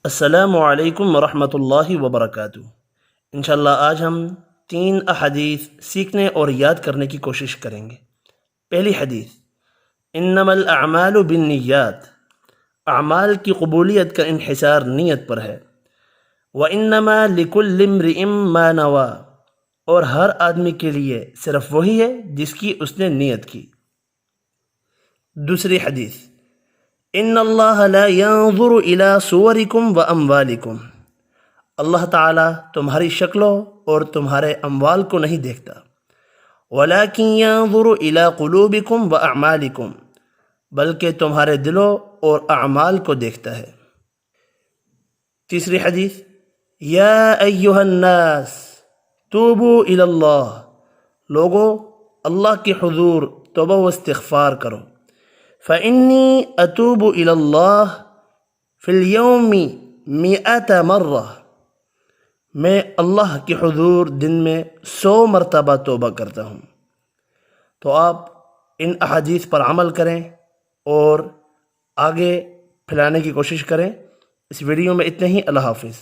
السلام علیکم ورحمۃ اللہ وبرکاتہ۔ انشاءاللہ آج ہم 3 احادیث سیکھنے اور یاد کرنے کی کوشش کریں گے۔ پہلی حدیث، انما الاعمال بالنیات، اعمال کی قبولیت کا انحصار نیت پر ہے۔ وانما لکل امرئ ما نوی، اور ہر آدمی کے لیے صرف وہی ہے جس کی اس نے نیت کی۔ دوسری حدیث، ان اللہ لا ينظر الى صورکم واموالکم، اللہ تعالیٰ تمہاری شکلوں اور تمہارے اموال کو نہیں دیکھتا، ولکن ينظر الى قلوبکم واعمالکم، بلکہ تمہارے دلوں اور اعمال کو دیکھتا ہے۔ تیسری حدیث، یا ایہا الناس توبوا الی اللہ، لوگوں اللہ کے حضور توبہ و استغفار کرو۔ فإنی اتوب الی اللہ فی اليوم 100 مرہ، میں اللہ کے حضور دن میں 100 مرتبہ توبہ کرتا ہوں۔ تو آپ ان احادیث پر عمل کریں اور آگے پھیلانے کی کوشش کریں۔ اس ویڈیو میں اتنے ہی۔ اللہ حافظ۔